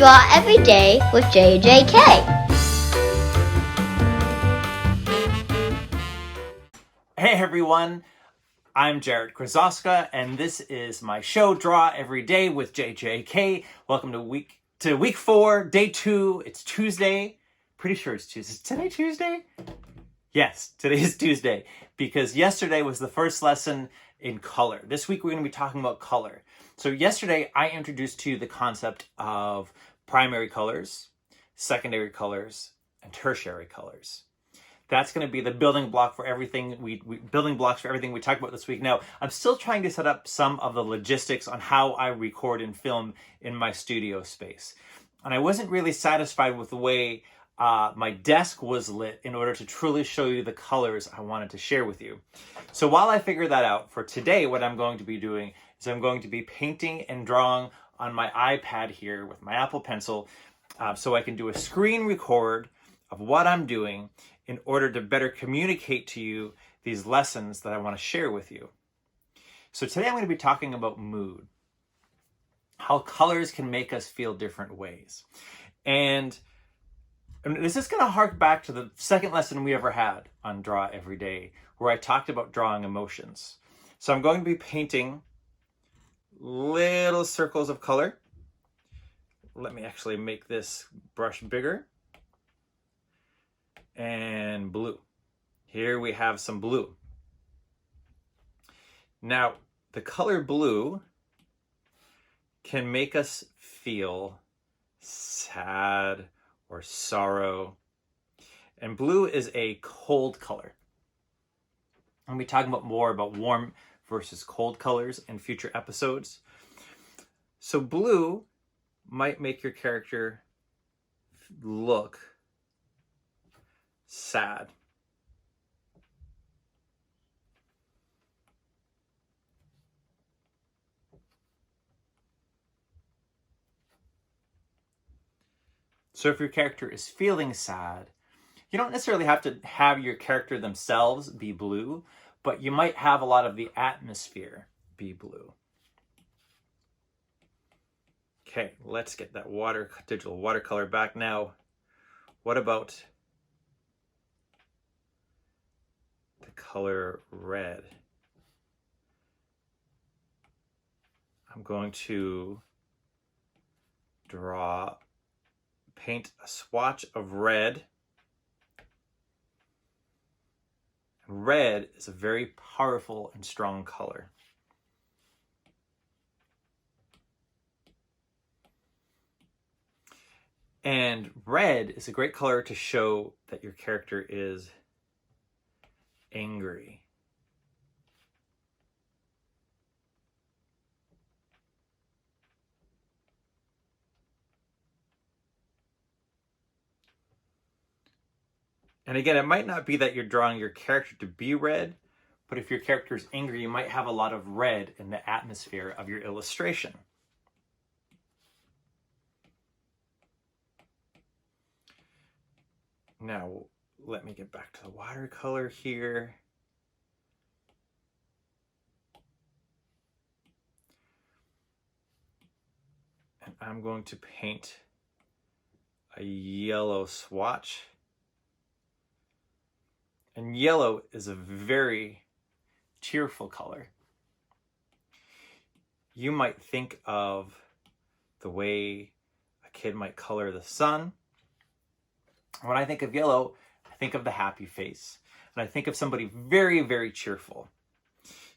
Draw Every Day with JJK. Hey everyone, I'm Jarrett Krosoczka, and this is my show, Draw Every Day with JJK. Welcome to week 4, day 2. It's Tuesday. Pretty sure it's Tuesday. Is today Tuesday? Yes, today is Tuesday, because yesterday was the first lesson in color. This week we're going to be talking about color. So yesterday I introduced to you the concept of primary colors, secondary colors, and tertiary colors. That's going to be the building block for everything building blocks for everything we talk about this week. Now, I'm still trying to set up some of the logistics on how I record and film in my studio space. And I wasn't really satisfied with the way my desk was lit in order to truly show you the colors I wanted to share with you. So while I figure that out, for today, what I'm going to be doing is I'm going to be painting and drawing on my iPad here with my Apple Pencil so I can do a screen record of what I'm doing in order to better communicate to you these lessons that I want to share with you. So today I'm going to be talking about mood, how colors can make us feel different ways. And this is going to hark back to the second lesson we ever had on Draw Every Day, where I talked about drawing emotions. So I'm going to be painting little circles of color. Let me actually make this brush bigger. And blue. Here we have some blue. Now, the color blue can make us feel sad or sorrow. And blue is a cold color. And we'll be talking more about warm versus cold colors in future episodes. So blue might make your character look sad. So if your character is feeling sad, you don't necessarily have to have your character themselves be blue, but you might have a lot of the atmosphere be blue. Okay, let's get that digital watercolor back now. What about the color red? I'm going to paint a swatch of red. Red is a very powerful and strong color. And red is a great color to show that your character is angry. And again, it might not be that you're drawing your character to be red, but if your character is angry, you might have a lot of red in the atmosphere of your illustration. Now, let me get back to the watercolor here. And I'm going to paint a yellow swatch. And yellow is a very cheerful color. You might think of the way a kid might color the sun. When I think of yellow, I think of the happy face. And I think of somebody very, very cheerful.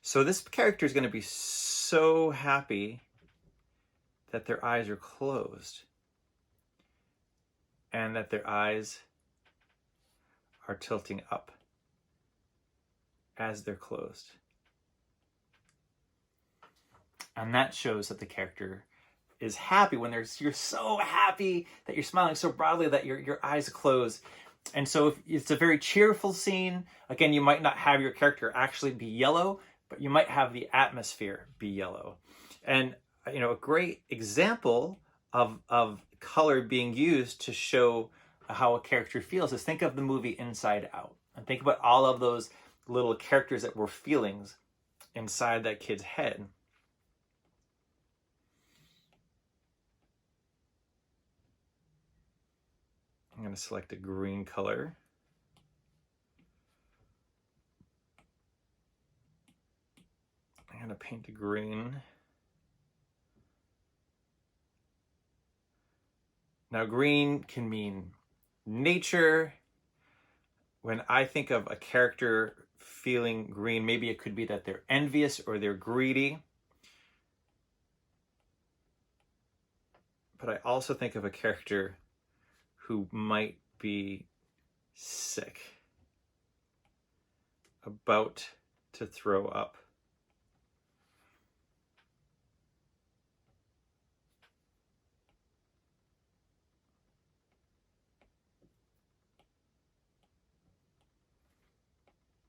So this character is going to be so happy that their eyes are closed. And that their eyes are tilting up as they're closed. And that shows that the character is happy when you're so happy that you're smiling so broadly that your eyes close. And so if it's a very cheerful scene, again, you might not have your character actually be yellow, but you might have the atmosphere be yellow. And a great example of color being used to show how a character feels is think of the movie Inside Out. And think about all of those little characters that were feelings inside that kid's head. I'm going to select a green color. I'm going to paint a green. Now, green can mean nature. When I think of a character feeling green, maybe it could be that they're envious or they're greedy. But I also think of a character who might be sick, about to throw up.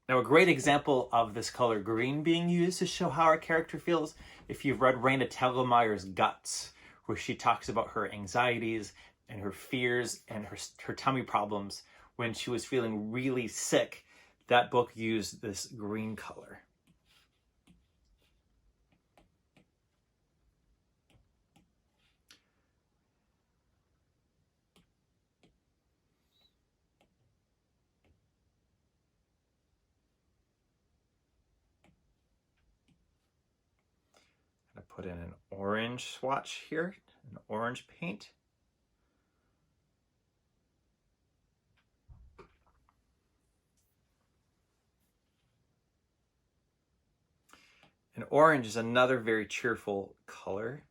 Now, a great example of this color green being used to show how our character feels, if you've read Raina Telgemeyer's Guts, where she talks about her anxieties and her fears and her tummy problems when she was feeling really sick. That book used this green color. I'm going to put in an orange swatch here, an orange paint. And orange is another very cheerful color.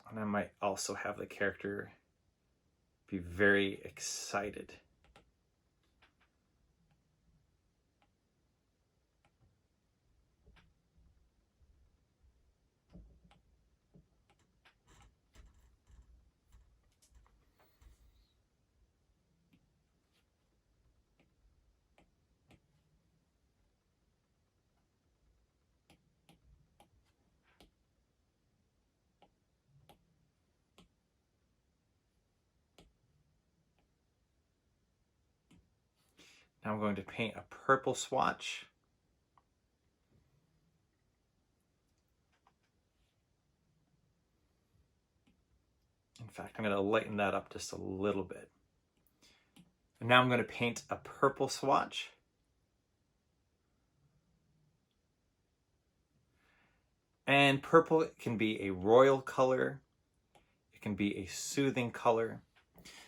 And I might also have the character be very excited. Now I'm going to paint a purple swatch. In fact, I'm going to lighten that up just a little bit. And now I'm going to paint a purple swatch. And purple can be a royal color. It can be a soothing color.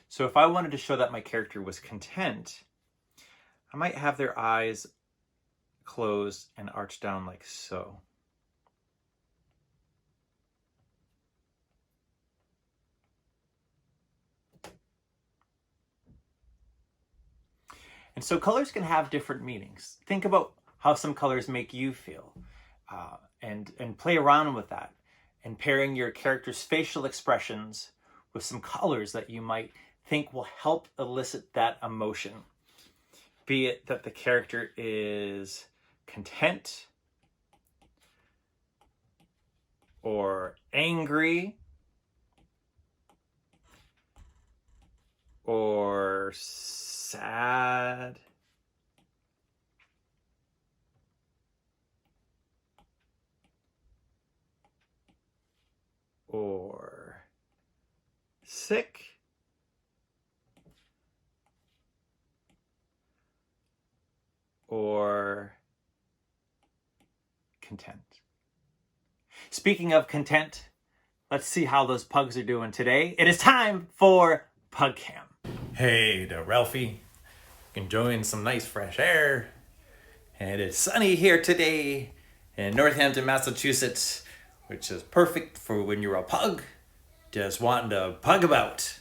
So if I wanted to show that my character was content, I might have their eyes closed and arched down like so. And so colors can have different meanings. Think about how some colors make you feel, and play around with that, and pairing your character's facial expressions with some colors that you might think will help elicit that emotion. Be it that the character is content, or angry, or sad, or sick, or content. Speaking of content, let's see how those pugs are doing today. It is time for Pug Cam. Hey there, Ralphie. Enjoying some nice fresh air. And it is sunny here today in Northampton, Massachusetts, which is perfect for when you're a pug just wanting to pug about.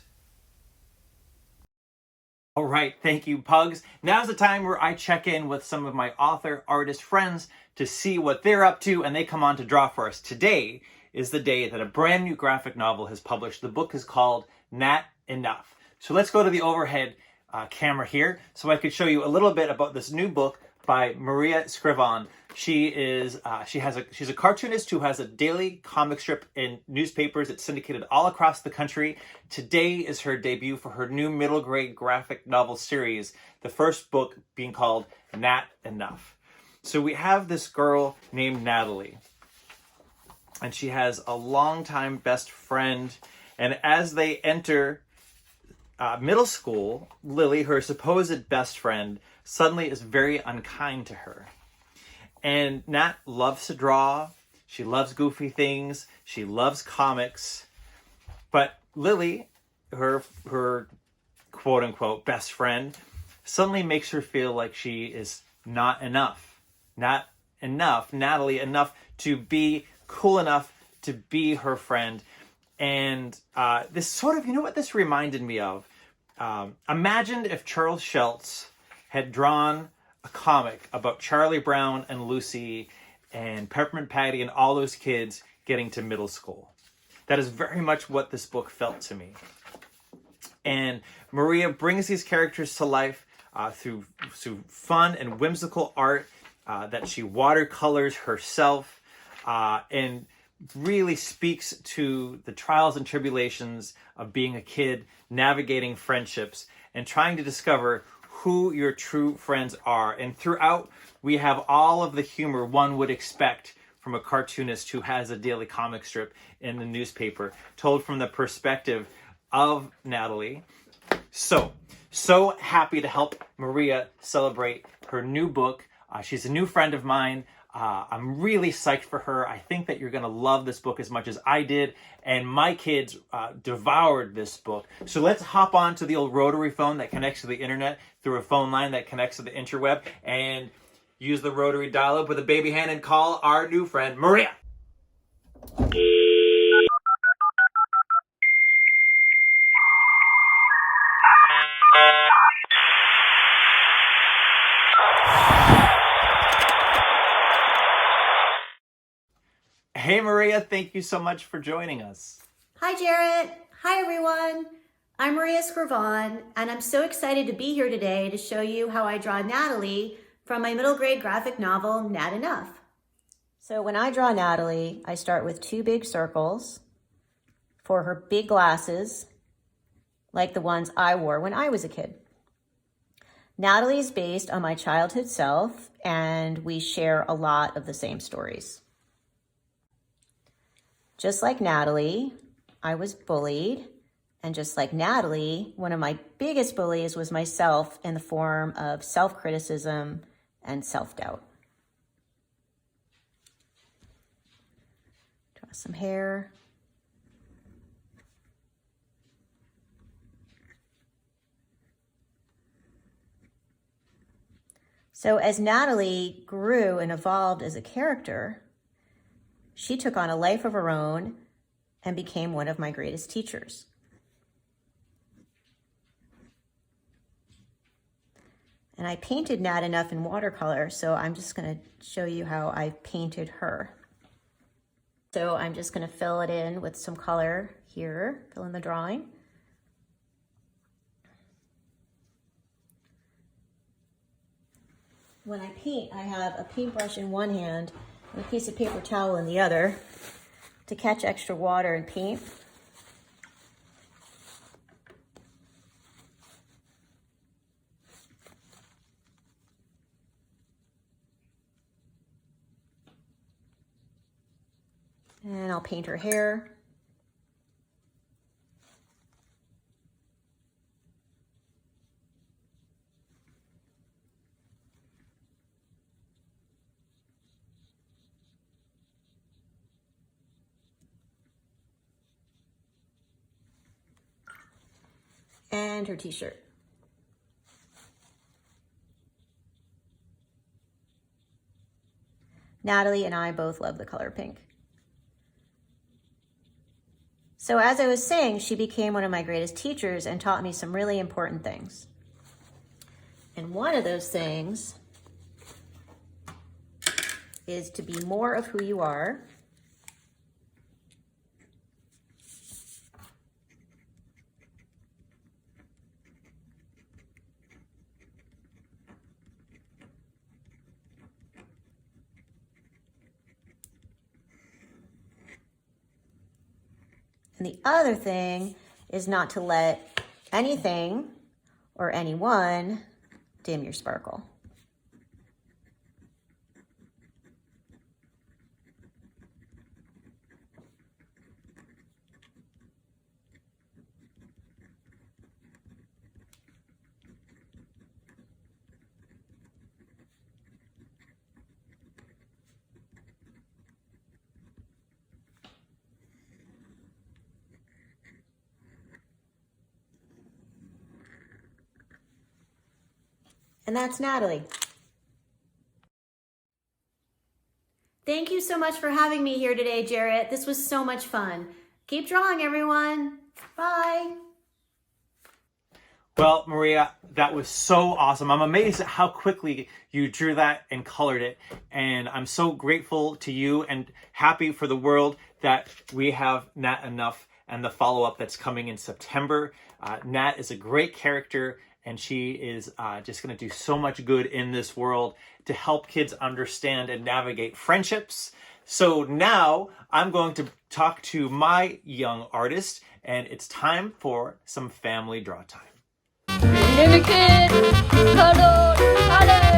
All right, thank you, pugs. Now's the time where I check in with some of my author, artist friends to see what they're up to, and they come on to draw for us. Today is the day that a brand new graphic novel has published. The book is called Not Enough. So let's go to the overhead camera here so I could show you a little bit about this new book by Maria Scriven. She's a cartoonist who has a daily comic strip in newspapers. It's syndicated all across the country. Today is her debut for her new middle grade graphic novel series, the first book being called Not Enough. So we have this girl named Natalie, and she has a longtime best friend. And as they enter middle school, Lily, her supposed best friend, suddenly is very unkind to her. And Nat loves to draw. She loves goofy things. She loves comics. But Lily, her quote unquote best friend, suddenly makes her feel like she is not enough. Not enough, Natalie enough to be cool enough to be her friend. And this sort of, you know what this reminded me of? Imagine if Charles Schulz had drawn a comic about Charlie Brown and Lucy and Peppermint Patty and all those kids getting to middle school. That is very much what this book felt to me. And Maria brings these characters to life through fun and whimsical art that she watercolors herself and really speaks to the trials and tribulations of being a kid, navigating friendships, and trying to discover who your true friends are. And throughout, we have all of the humor one would expect from a cartoonist who has a daily comic strip in the newspaper, told from the perspective of Natalie. So happy to help Maria celebrate her new book. She's a new friend of mine. I'm really psyched for her. I think that you're going to love this book as much as I did. And my kids devoured this book. So let's hop on to the old rotary phone that connects to the internet through a phone line that connects to the interweb and use the rotary dial-up with a baby hand and call our new friend, Maria. Hey, Maria, thank you so much for joining us. Hi, Jarrett. Hi, everyone. I'm Maria Scriven, and I'm so excited to be here today to show you how I draw Natalie from my middle grade graphic novel, Nat Enough. So when I draw Natalie, I start with 2 big circles for her big glasses, like the ones I wore when I was a kid. Natalie is based on my childhood self, and we share a lot of the same stories. Just like Natalie, I was bullied. And just like Natalie, one of my biggest bullies was myself in the form of self-criticism and self-doubt. Draw some hair. So as Natalie grew and evolved as a character, she took on a life of her own and became one of my greatest teachers. And I painted Nat Enough in watercolor, so I'm just going to show you how I painted her. So I'm just going to fill it in with some color here, fill in the drawing. When I paint, I have a paintbrush in one hand and a piece of paper towel in the other to catch extra water and paint. And I'll paint her hair. And her t-shirt. Natalie and I both love the color pink. So as I was saying, she became one of my greatest teachers and taught me some really important things. And one of those things is to be more of who you are. And the other thing is not to let anything or anyone dim your sparkle. And that's Natalie. Thank you so much for having me here today, Jarrett. This was so much fun. Keep drawing, everyone. Bye. Well, Maria, that was so awesome. I'm amazed at how quickly you drew that and colored it. And I'm so grateful to you and happy for the world that we have Nat Enough and the follow-up that's coming in September. Nat is a great character, and she is just going to do so much good in this world to help kids understand and navigate friendships. So now I'm going to talk to my young artist, and it's time for some family draw time. Little kid, cuddle, cuddle.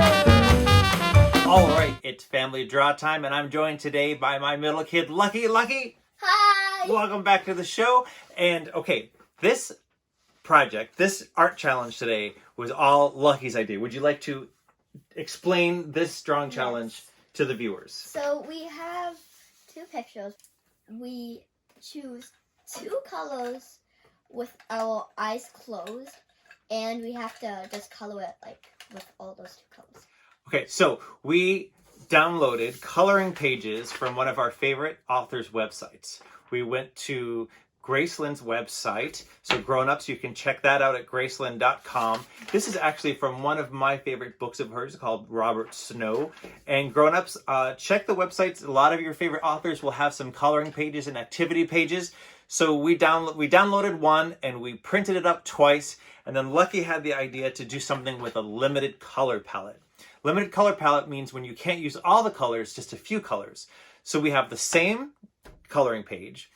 All right, it's family draw time, and I'm joined today by my middle kid, Lucky. Lucky, Hi. welcome back to the show. And okay, this project, this art challenge today was all Lucky's idea. Would you like to explain this drawing challenge to the viewers? So we have two pictures. We choose two colors with our eyes closed, and we have to just color it like with all those two colors. Okay, so we downloaded coloring pages from one of our favorite authors' websites. We went to Graceland's website. So grown-ups, you can check that out at graceland.com. This is actually from one of my favorite books of hers called Robert Snow. And grown-ups, check the websites. A lot of your favorite authors will have some coloring pages and activity pages. So we downloaded one and we printed it up twice. And then Lucky had the idea to do something with a limited color palette. Limited color palette means when you can't use all the colors, just a few colors. So we have the same coloring page.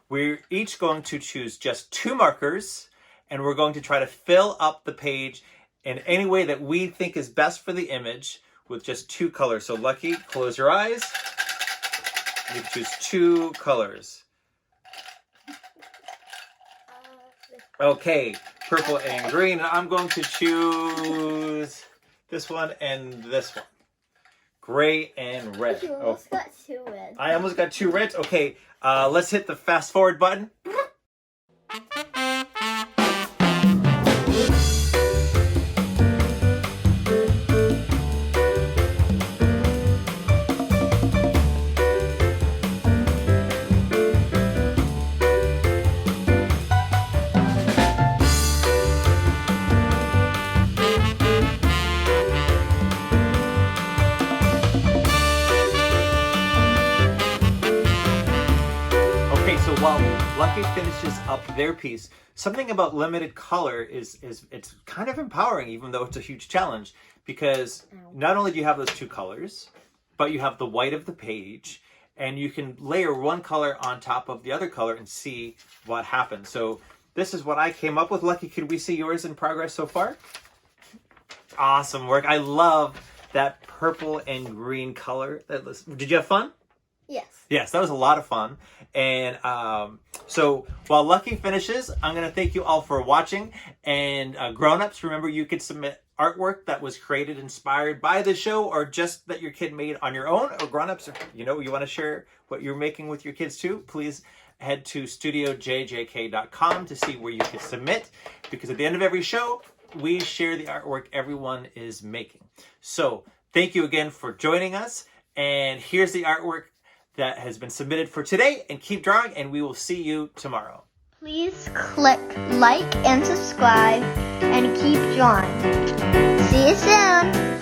We're each going to choose just two markers, and we're going to try to fill up the page in any way that we think is best for the image with just two colors. So Lucky, close your eyes. You choose two colors. Okay, purple and green. And I'm going to choose this one and this one. Gray and red. You almost got two reds. I almost got two reds. Okay, let's hit the fast forward button. While Lucky finishes up their piece, something about limited color is it's kind of empowering, even though it's a huge challenge, because not only do you have those two colors, but you have the white of the page, and you can layer one color on top of the other color and see what happens. So this is what I came up with. Lucky, could we see yours in progress so far? Awesome work. I love that purple and green color. Did you have fun? Yes. Yes, that was a lot of fun. And so while Lucky finishes, I'm going to thank you all for watching. And grown-ups, remember you could submit artwork that was created, inspired by the show, or just that your kid made on your own. Or grown-ups, you want to share what you're making with your kids too. Please head to studiojjk.com to see where you can submit. Because at the end of every show, we share the artwork everyone is making. So thank you again for joining us. And here's the artwork that has been submitted for today, and keep drawing, and we will see you tomorrow. Please click like and subscribe and keep drawing. See you soon.